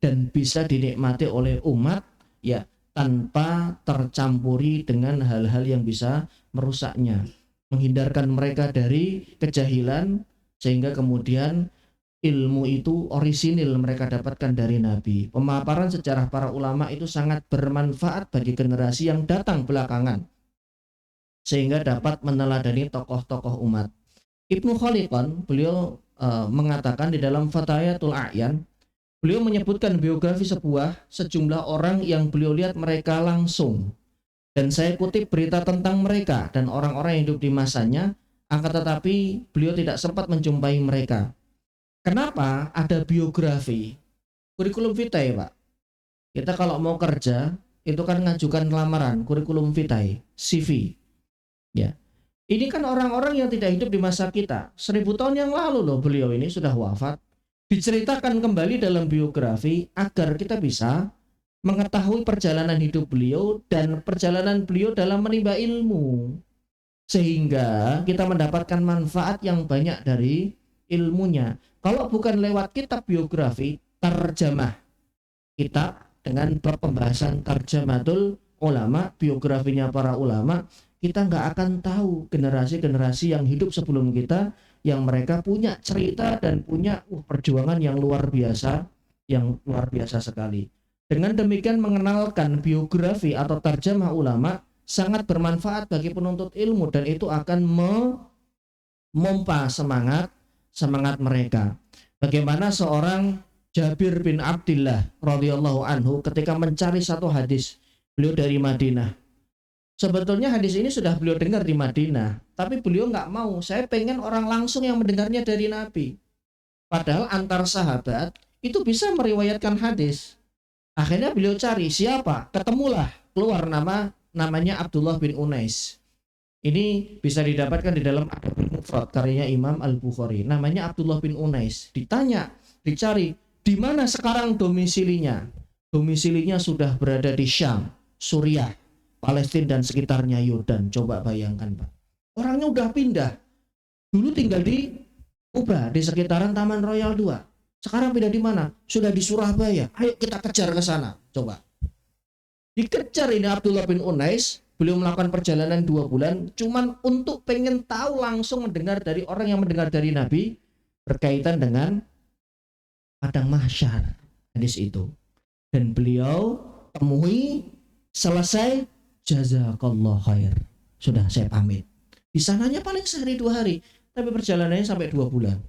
dan bisa dinikmati oleh umat ya tanpa tercampuri dengan hal-hal yang bisa merusaknya, menghindarkan mereka dari kejahilan sehingga kemudian ilmu itu orisinil mereka dapatkan dari Nabi. Pemaparan sejarah para ulama itu sangat bermanfaat bagi generasi yang datang belakangan sehingga dapat meneladani tokoh-tokoh umat. Ibnu Khaldun beliau mengatakan di dalam Fatayatul A'yan, beliau menyebutkan biografi sejumlah orang yang beliau lihat mereka langsung, dan saya kutip berita tentang mereka dan orang-orang yang hidup di masanya, akan tetapi beliau tidak sempat menjumpai mereka. Kenapa ada biografi? Kurikulum vitae, Pak. Kita kalau mau kerja itu kan ngajukan lamaran, kurikulum vitae, CV. Ya, ini kan orang-orang yang tidak hidup di masa kita. 1000 tahun yang lalu loh beliau ini sudah wafat. Diceritakan kembali dalam biografi agar kita bisa mengetahui perjalanan hidup beliau dan perjalanan beliau dalam menimba ilmu. Sehingga kita mendapatkan manfaat yang banyak dari ilmunya. Kalau bukan lewat kitab biografi, terjemah kitab dengan pembahasan tarjamatul ulama, biografinya para ulama, kita nggak akan tahu generasi-generasi yang hidup sebelum kita, yang mereka punya cerita dan punya perjuangan yang luar biasa sekali. Dengan demikian mengenalkan biografi atau tarjamah ulama sangat bermanfaat bagi penuntut ilmu dan itu akan memompa semangat mereka. Bagaimana seorang Jabir bin Abdillah radhiyallahu anhu ketika mencari satu hadis beliau dari Madinah. Sebetulnya hadis ini sudah beliau dengar di Madinah, tapi beliau nggak mau. Saya pengen orang langsung yang mendengarnya dari Nabi. Padahal antar sahabat itu bisa meriwayatkan hadis. Akhirnya beliau cari siapa? Ketemulah keluar namanya Abdullah bin Unais. Ini bisa didapatkan di dalam Adabul Mufrad karyanya Imam Al-Bukhari. Namanya Abdullah bin Unais. Ditanya, dicari, di mana sekarang domisilinya? Domisilinya sudah berada di Syam, Suriah, Palestina dan sekitarnya Yordan. Coba bayangkan, Pak. Orangnya udah pindah. Dulu tinggal di Kuba, di sekitaran Taman Royal 2. Sekarang pindah di mana? Sudah di Surabaya. Ayo kita kejar ke sana. Coba. Dikejar ini Abdullah bin Unais. Beliau melakukan perjalanan 2 bulan cuman untuk pengen tahu langsung mendengar dari orang yang mendengar dari Nabi berkaitan dengan padang mahsyar hadis itu. Dan beliau temui, selesai, jazakallah khair. Sudah saya pamit. Di sananya paling sehari 2 hari, tapi perjalanannya sampai 2 bulan.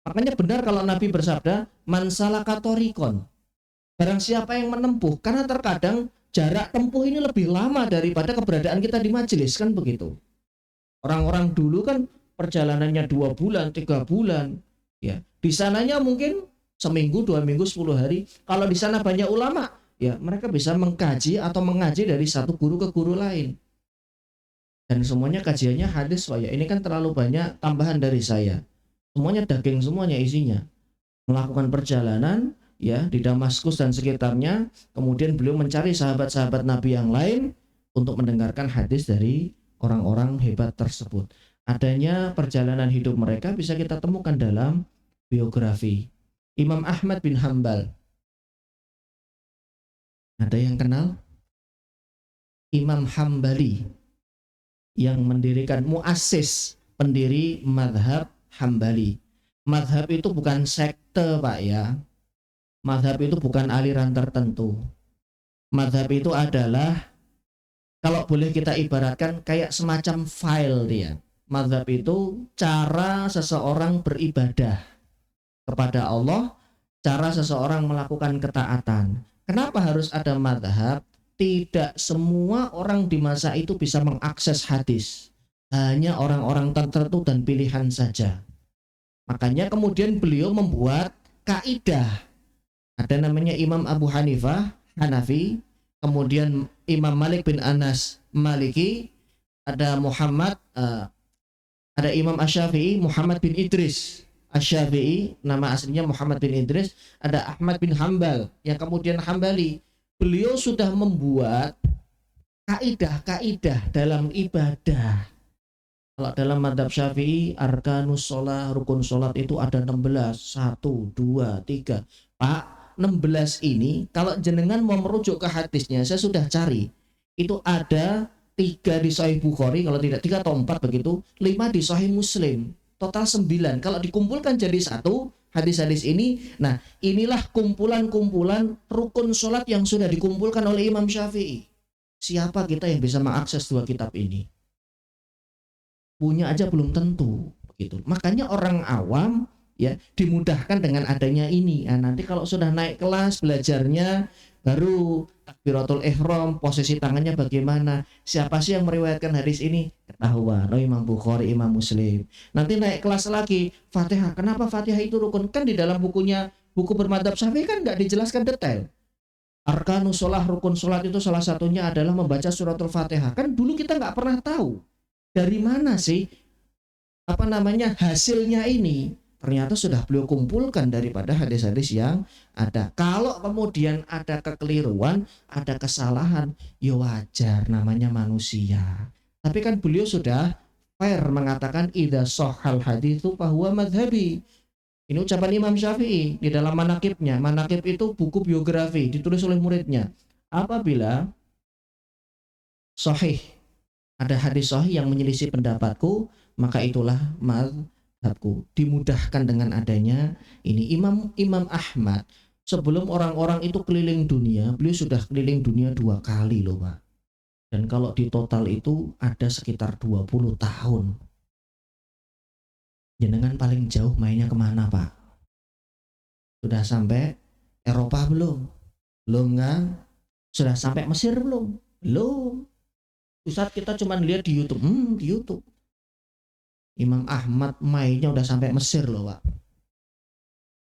Makanya benar kalau Nabi bersabda, man salaka thoriqon. Barang siapa yang menempuh, karena terkadang jarak tempuh ini lebih lama daripada keberadaan kita di majelis, kan begitu. Orang-orang dulu kan perjalanannya 2 bulan, 3 bulan. Ya, di sananya mungkin seminggu, 2 minggu, 10 hari. Kalau di sana banyak ulama, ya mereka bisa mengkaji atau mengaji dari satu guru ke guru lain. Dan semuanya kajiannya hadis, Pak ya. Ini kan terlalu banyak tambahan dari saya. Semuanya daging, semuanya isinya. Melakukan perjalanan ya di Damaskus dan sekitarnya, kemudian beliau mencari sahabat-sahabat Nabi yang lain untuk mendengarkan hadis dari orang-orang hebat tersebut. Adanya perjalanan hidup mereka bisa kita temukan dalam biografi. Imam Ahmad bin Hambal. Ada yang kenal? Imam Hambali yang mendirikan muassis, pendiri madhab Hambali. Madhab itu bukan sekte, Pak ya. Madhab itu bukan aliran tertentu. Madhab itu adalah, kalau boleh kita ibaratkan, kayak semacam file dia. Madhab itu cara seseorang beribadah kepada Allah, cara seseorang melakukan ketaatan. Kenapa harus ada madhab? Tidak semua orang di masa itu bisa mengakses hadis. Hanya orang-orang tertentu dan pilihan saja. Makanya kemudian beliau membuat kaidah. Ada namanya Imam Abu Hanifah, Hanafi, kemudian Imam Malik bin Anas, Maliki, ada ada Imam Asy-Syafi'i, Muhammad bin Idris, Asy-Syafi'i, nama aslinya Muhammad bin Idris, ada Ahmad bin Hambal, yang kemudian Hambali. Beliau sudah membuat kaidah-kaidah dalam ibadah. Kalau dalam madhab Syafi'i, arkanus sholat, rukun sholat itu ada 16, 1, 2, 3. Pak, 16 ini kalau jenengan mau merujuk ke hadisnya, saya sudah cari. Itu ada 3 di Sahih Bukhari, kalau tidak 3 atau 4 begitu, 5 di Sahih Muslim. Total 9. Kalau dikumpulkan jadi satu hadis-hadis ini, nah inilah kumpulan-kumpulan rukun sholat yang sudah dikumpulkan oleh Imam Syafi'i. Siapa kita yang bisa mengakses 2 kitab ini? Punya aja belum tentu begitu. Makanya orang awam ya dimudahkan dengan adanya ini. Nah, nanti kalau sudah naik kelas belajarnya, baru takbiratul ihram, posisi tangannya bagaimana, siapa sih yang meriwayatkan hadis ini, ketahuan. Oh, Imam Bukhari, Imam Muslim. Nanti naik kelas lagi, Fatihah. Kenapa Fatihah itu rukun? Kan di dalam buku bermadzhab Syafi'i kan nggak dijelaskan detail. Arkanus sholah, rukun sholat itu salah satunya adalah membaca suratul Fatihah. Kan dulu kita nggak pernah tahu dari mana sih hasilnya ini. Ternyata sudah beliau kumpulkan daripada hadis-hadis yang ada. Kalau kemudian ada kekeliruan, ada kesalahan, ya wajar, namanya manusia. Tapi kan beliau sudah fair mengatakan idza shahhal haditsu fahuwa madhhabi. Ini ucapan Imam Syafi'i di dalam manaqibnya. Manaqib itu buku biografi ditulis oleh muridnya. Apabila sahih, ada hadis sahih yang menyelisih pendapatku, maka itulah madhabku. Dimudahkan dengan adanya ini. Imam Ahmad sebelum orang-orang itu keliling dunia, beliau sudah keliling dunia 2 kali loh Pak. Dan kalau di total itu ada sekitar 20 tahun. Jenengan paling jauh mainnya kemana Pak? Sudah sampai Eropa belum? Belum kan? Sudah sampai Mesir belum? Belum. Pusat kita cuma lihat di YouTube. Di YouTube. Imam Ahmad mainnya udah sampai Mesir loh Pak.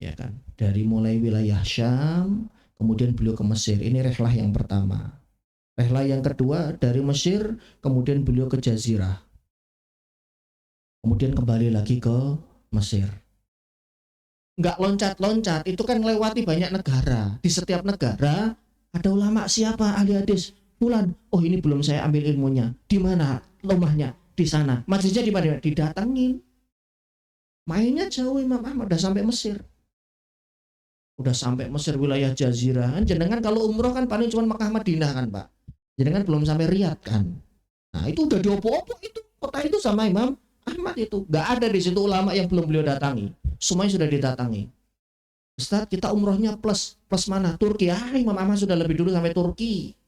Ya kan? Dari mulai wilayah Syam, kemudian beliau ke Mesir. Ini rihlah yang pertama. Rihlah yang kedua dari Mesir, kemudian beliau ke Jazirah. Kemudian kembali lagi ke Mesir. Nggak loncat-loncat, itu kan melewati banyak negara. Di setiap negara ada ulama siapa ahli hadis. Fulan, oh ini belum saya ambil ilmunya. Di mana rumahnya? Di sana. Masjidnya di mana? Didatangin. Mainnya jauh Imam Ahmad udah sampai Mesir. Udah sampai Mesir wilayah Jazirah. Kan jenengan kalau umroh kan paling cuma Makkah Madinah kan Pak. Jenengan belum sampai Riyadh kan. Nah itu udah diopo-opo itu kota itu sama Imam Ahmad itu. Nggak ada di situ ulama yang belum beliau datangi. Semuanya sudah didatangi. Ustaz, kita umrohnya plus mana? Turki. Imam Ahmad sudah lebih dulu sampai Turki.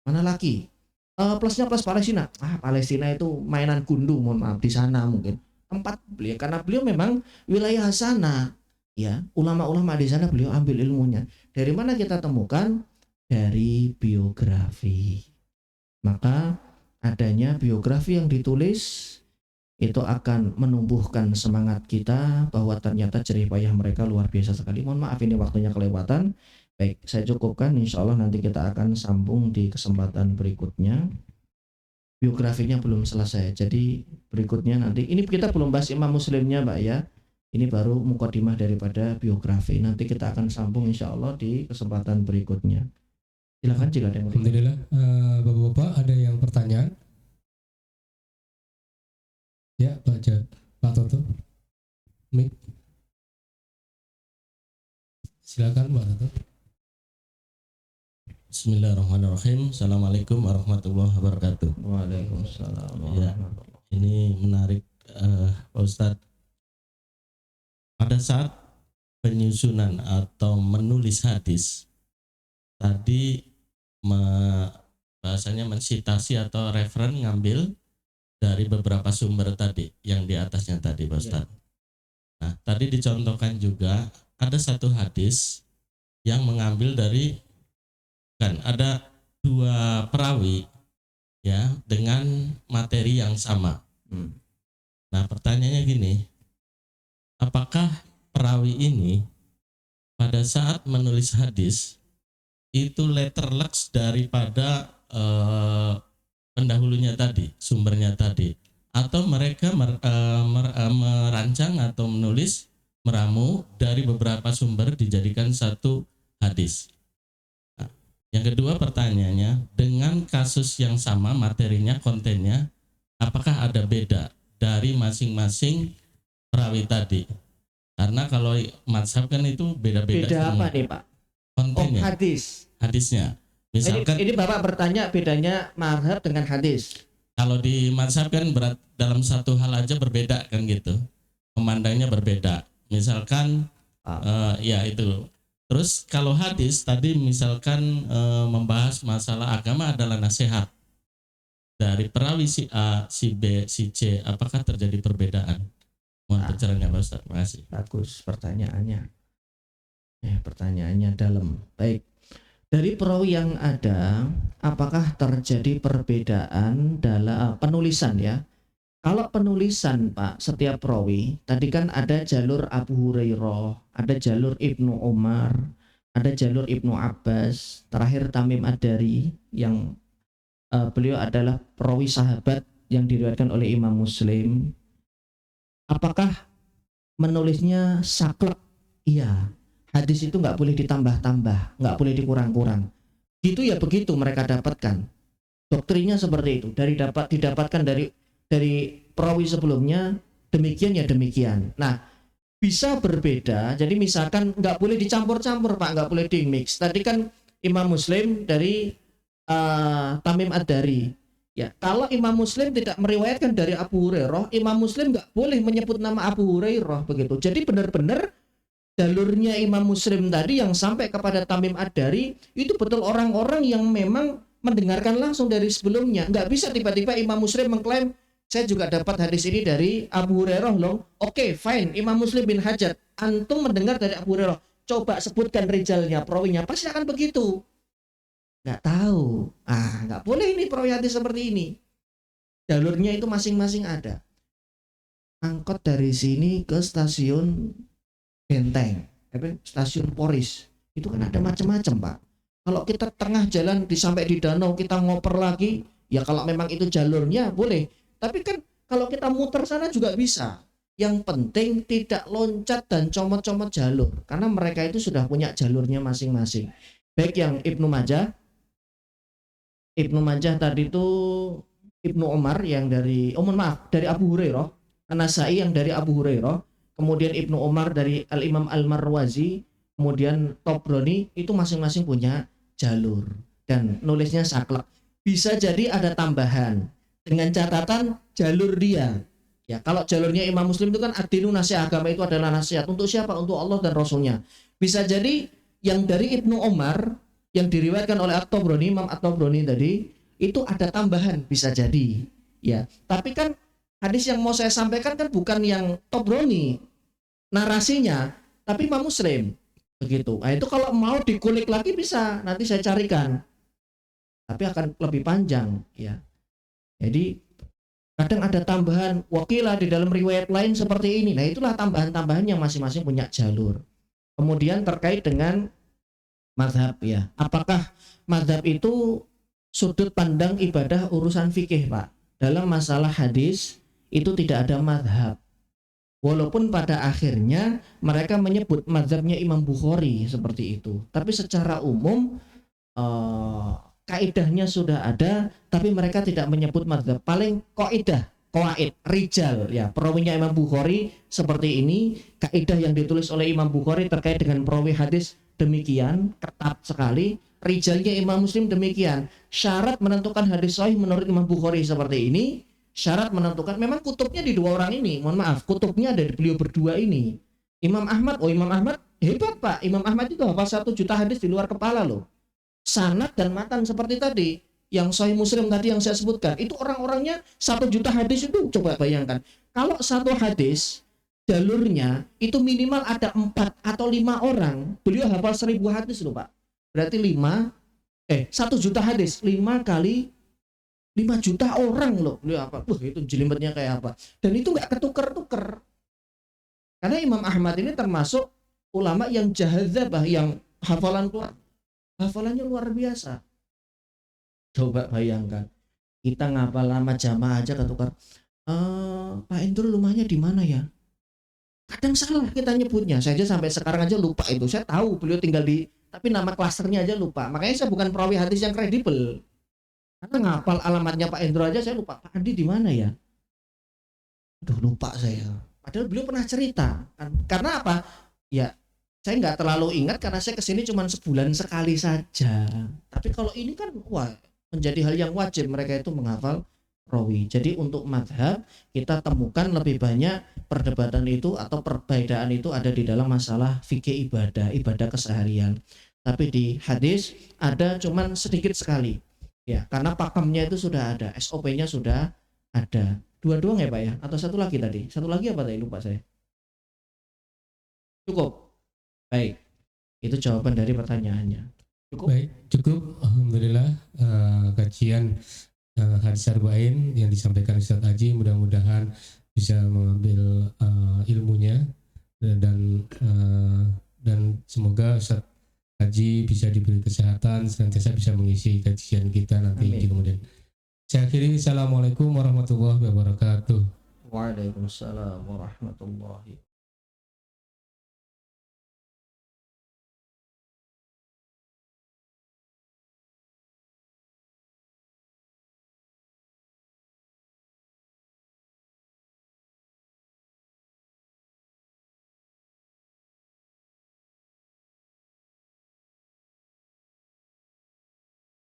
Mana lagi? Plusnya plus Palestina. Palestina itu mainan gundu, mohon maaf, di sana mungkin. Tempat beliau, karena beliau memang wilayah sana. Ya, ulama-ulama di sana beliau ambil ilmunya. Dari mana kita temukan? Dari biografi. Maka adanya biografi yang ditulis itu akan menumbuhkan semangat kita bahwa ternyata jerih payah mereka luar biasa sekali. Mohon maaf ini waktunya kelewatan. Baik, saya cukupkan. Insya Allah nanti kita akan sambung di kesempatan berikutnya. Biografinya belum selesai, jadi berikutnya nanti. Ini kita belum bahas Imam Muslimnya Mbak ya. Ini baru mukadimah daripada biografi. Nanti kita akan sambung insya Allah di kesempatan berikutnya. Silakan jika ada yang mau. Alhamdulillah, Bapak-bapak ada yang pertanyaan? Ya, Pak Toto. Mik. Silakan Pak Toto. Bismillahirrahmanirrahim. Assalamualaikum warahmatullahi wabarakatuh. Waalaikumsalam. Ya, ini menarik Pak Ustadz. Pada saat penyusunan atau menulis hadis, tadi bahasanya mensitasi atau referen ngambil dari beberapa sumber tadi yang di atasnya tadi Pak Ustadz. Nah, tadi dicontohkan juga ada satu hadis yang mengambil dari ada 2 perawi ya dengan materi yang sama. Nah, pertanyaannya gini, apakah perawi ini pada saat menulis hadis itu letterlux daripada pendahulunya tadi, sumbernya tadi, atau mereka merancang atau menulis meramu dari beberapa sumber dijadikan satu hadis? Yang kedua pertanyaannya, dengan kasus yang sama materinya, kontennya, apakah ada beda dari masing-masing perawi tadi? Karena kalau mazhab kan itu beda-beda Beda semua apa nih Pak? Oh, kontennya, hadis. hadisnya. Ini, Misalkan ini Bapak bertanya bedanya mazhab dengan hadis. kalau di mazhab kan berat dalam satu hal aja berbeda kan gitu, memandangnya berbeda. Misalkan ya itu. Terus kalau hadis tadi misalkan membahas masalah agama adalah nasihat dari perawi si A, si B, si C, apakah terjadi perbedaan? Mohon pencerahannya Pak Ustaz. Terima kasih. Bagus pertanyaannya. Pertanyaannya dalam. Baik. Dari perawi yang ada, apakah terjadi perbedaan dalam penulisan ya? Kalau penulisan Pak, setiap perawi, tadi kan ada jalur Abu Hurairah, ada jalur Ibnu Umar, ada jalur Ibnu Abbas, terakhir Tamim Ad-Dari yang beliau adalah perawi sahabat yang diriwayatkan oleh Imam Muslim. Apakah menulisnya saklek? Iya. Hadis itu nggak boleh ditambah-tambah, nggak boleh dikurang-kurang. Gitu ya begitu mereka dapatkan. Doktrinnya seperti itu. Didapatkan dari perawi sebelumnya demikian ya demikian. Nah, bisa berbeda. Jadi misalkan nggak boleh dicampur-campur Pak, nggak boleh di-mix. Tadi kan Imam Muslim dari Tamim Ad-Dari. Ya, kalau Imam Muslim tidak meriwayatkan dari Abu Hurairah, Imam Muslim nggak boleh menyebut nama Abu Hurairah begitu. Jadi benar-benar jalurnya Imam Muslim tadi yang sampai kepada Tamim Ad-Dari itu betul orang-orang yang memang mendengarkan langsung dari sebelumnya. Nggak bisa tiba-tiba Imam Muslim mengklaim saya juga dapat hadis ini dari Abu Hurairah loh. Oke, fine. Imam Muslim bin Hajjaj, antum mendengar dari Abu Hurairah. Coba sebutkan rijalnya, perawinya. Pasti akan begitu. Nggak tahu. Nggak boleh ini perawi hadis seperti ini. Jalurnya itu masing-masing ada. Angkot dari sini ke stasiun Benteng, stasiun Poris, itu kan ada macam-macam Pak. Kalau kita tengah jalan sampai di danau kita ngoper lagi, ya kalau memang itu jalurnya boleh. Tapi kan kalau kita muter sana juga bisa. Yang penting tidak loncat dan comot-comot jalur, karena mereka itu sudah punya jalurnya masing-masing. Baik yang Ibnu Majah tadi itu Ibnu Umar yang dari, dari Abu Hurairah, An-Nasai yang dari Abu Hurairah, kemudian Ibnu Umar dari Al-Imam Al-Marwazi, kemudian Tobroni, itu masing-masing punya jalur dan nulisnya saklek. Bisa jadi ada tambahan dengan catatan jalur dia. Ya, kalau jalurnya Imam Muslim itu kan ad-dinu nasihat, agama itu adalah nasihat. Untuk siapa? Untuk Allah dan Rasulnya. Bisa jadi yang dari Ibnu Umar yang diriwayatkan oleh At-Tobroni, Imam At-Tobroni tadi, itu ada tambahan, bisa jadi. Ya, tapi kan hadis yang mau saya sampaikan kan bukan yang Tobroni narasinya, tapi Imam Muslim begitu. Nah itu kalau mau dikulik lagi bisa, nanti saya carikan, tapi akan lebih panjang ya. Jadi kadang ada tambahan wakilah di dalam riwayat lain seperti ini. Nah itulah tambahan-tambahan yang masing-masing punya jalur. Kemudian terkait dengan mazhab ya, apakah mazhab itu sudut pandang ibadah urusan fikih Pak? Dalam masalah hadis itu tidak ada mazhab. Walaupun pada akhirnya mereka menyebut mazhabnya Imam Bukhari seperti itu. Tapi secara umum kaidahnya sudah ada, tapi mereka tidak menyebut mazhab. Paling qawaid, rijal ya. Perawinya Imam Bukhari seperti ini, kaidah yang ditulis oleh Imam Bukhari terkait dengan perawi hadis demikian, ketat sekali. Rijalnya Imam Muslim demikian. Syarat menentukan hadis sahih menurut Imam Bukhari seperti ini. Syarat menentukan, memang kutubnya di dua orang ini, mohon maaf, kutubnya ada di beliau berdua ini. Imam Ahmad hebat Pak. Imam Ahmad itu hafal 1 juta hadis di luar kepala loh. Sanad dan matan seperti tadi yang Sahih Muslim tadi yang saya sebutkan, itu orang-orangnya 1 juta hadis itu. Coba bayangkan, kalau satu hadis jalurnya itu minimal ada 4 atau 5 orang, beliau hafal 1000 hadis loh Pak. Berarti 1 juta hadis 5 kali 5 juta orang loh beliau apa. Itu jelimetnya kayak apa. Dan itu nggak ketuker-tuker. Karena Imam Ahmad ini termasuk ulama yang jahadzabah, yang hafalannya luar biasa. Coba bayangkan, kita ngapal lama jamaah aja ketukar. Pak Endro rumahnya di mana ya? Kadang salah kita nyebutnya. Saya aja sampai sekarang aja lupa itu. Saya tahu beliau tinggal di, tapi nama klasternya aja lupa. Makanya saya bukan perawi hadis yang kredibel. Karena ngapal alamatnya Pak Endro aja saya lupa. Pak Andi di mana ya? Aduh lupa saya. Padahal beliau pernah cerita. Karena apa? Ya, saya nggak terlalu ingat karena saya kesini cuma sebulan sekali saja. Tapi kalau ini kan wah menjadi hal yang wajib mereka itu menghafal rawi. Jadi untuk madhab kita temukan lebih banyak perdebatan itu atau perbedaan itu ada di dalam masalah fikih ibadah keseharian. Tapi di hadis ada cuman sedikit sekali. Ya, karena pakemnya itu sudah ada, SOP-nya sudah ada. Dua doang ya Pak ya? Atau satu lagi tadi? Satu lagi apa tadi? Lupa saya. Cukup. Baik. Itu jawaban dari pertanyaannya. Cukup. Baik, cukup. Alhamdulillah kajian hadis arba'in yang disampaikan Ustadz Haji mudah-mudahan bisa mengambil ilmunya dan semoga Ustadz Haji bisa diberi kesehatan senantiasa bisa mengisi kajian kita nanti di kemudian. Saya akhiri. Assalamualaikum warahmatullahi wabarakatuh. Waalaikumsalam warahmatullahi